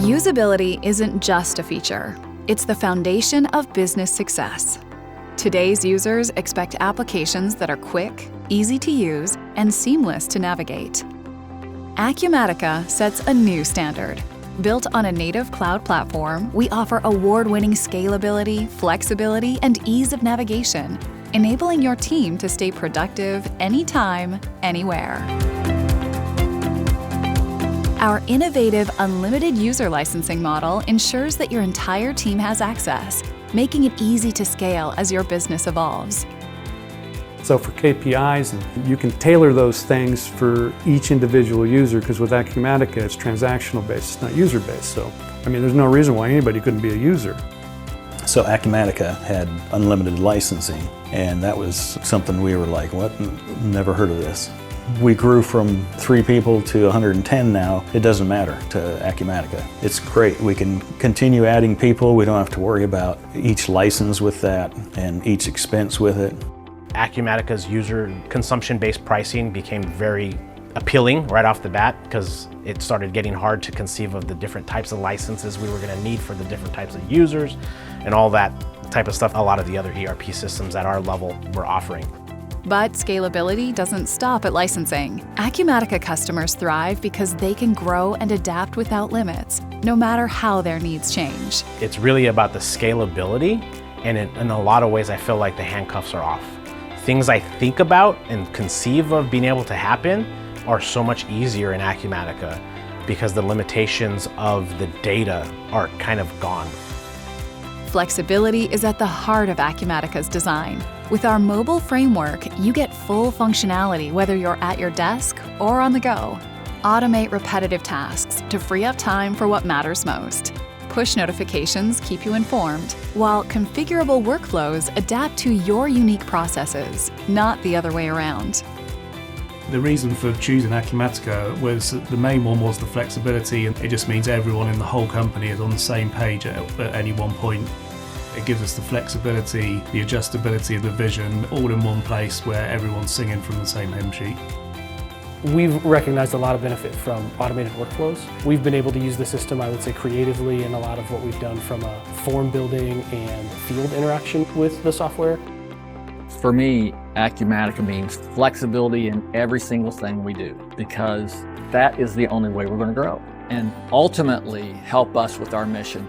Usability isn't just a feature, it's the foundation of business success. Today's users expect applications that are quick, easy to use, and seamless to navigate. Acumatica sets a new standard. Built on a native cloud platform, we offer award-winning scalability, flexibility, and ease of navigation, enabling your team to stay productive anytime, anywhere. Our innovative unlimited user licensing model ensures that your entire team has access, making it easy to scale as your business evolves. So for KPIs, you can tailor those things for each individual user, because with Acumatica, it's transactional based, it's not user based. So, there's no reason why anybody couldn't be a user. So Acumatica had unlimited licensing, and that was something we were like, what? Never heard of this. We grew from 3 people to 110 now. It doesn't matter to Acumatica. It's great. We can continue adding people. We don't have to worry about each license with that and each expense with it. Acumatica's user consumption-based pricing became very appealing right off the bat, because it started getting hard to conceive of the different types of licenses we were going to need for the different types of users and all that type of stuff a lot of the other ERP systems at our level were offering. But scalability doesn't stop at licensing. Acumatica customers thrive because they can grow and adapt without limits, no matter how their needs change. It's really about the scalability, and in a lot of ways I feel like the handcuffs are off. Things I think about and conceive of being able to happen are so much easier in Acumatica because the limitations of the data are kind of gone. Flexibility is at the heart of Acumatica's design. With our mobile framework, you get full functionality whether you're at your desk or on the go. Automate repetitive tasks to free up time for what matters most. Push notifications keep you informed, while configurable workflows adapt to your unique processes, not the other way around. The reason for choosing Acumatica was, the main one was the flexibility, and it just means everyone in the whole company is on the same page at any one point. It gives us the flexibility, the adjustability of the vision, all in one place where everyone's singing from the same hymn sheet. We've recognized a lot of benefit from automated workflows. We've been able to use the system, I would say, creatively in a lot of what we've done from a form building and field interaction with the software. For me, Acumatica means flexibility in every single thing we do, because that is the only way we're going to grow and ultimately help us with our mission.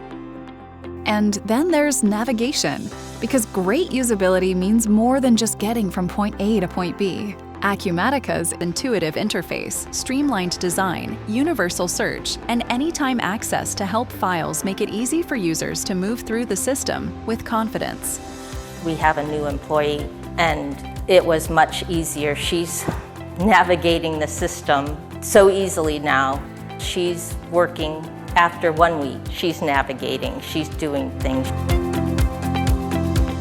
And then there's navigation, because great usability means more than just getting from point A to point B. Acumatica's intuitive interface, streamlined design, universal search, and anytime access to help files make it easy for users to move through the system with confidence. We have a new employee, and it was much easier. She's navigating the system so easily now. She's working after 1 week. She's navigating, she's doing things.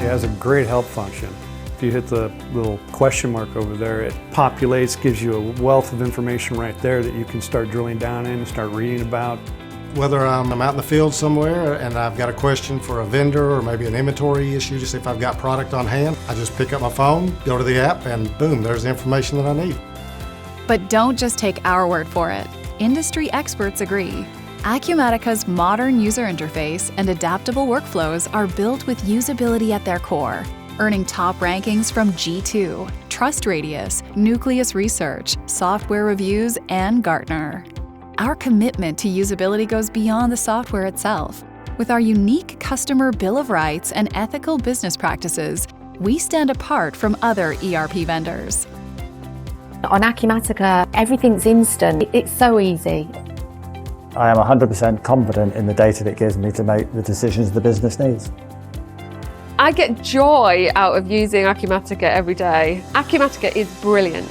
It has a great help function. If you hit the little question mark over there, it populates, gives you a wealth of information right there that you can start drilling down in and start reading about. Whether I'm out in the field somewhere and I've got a question for a vendor or maybe an inventory issue, just if I've got product on hand, I just pick up my phone, go to the app, and boom, there's the information that I need. But don't just take our word for it. Industry experts agree. Acumatica's modern user interface and adaptable workflows are built with usability at their core, earning top rankings from G2, Trust Radius, Nucleus Research, Software Reviews, and Gartner. Our commitment to usability goes beyond the software itself. With our unique customer bill of rights and ethical business practices, we stand apart from other ERP vendors. On Acumatica, everything's instant. It's so easy. I am 100% confident in the data it gives me to make the decisions the business needs. I get joy out of using Acumatica every day. Acumatica is brilliant.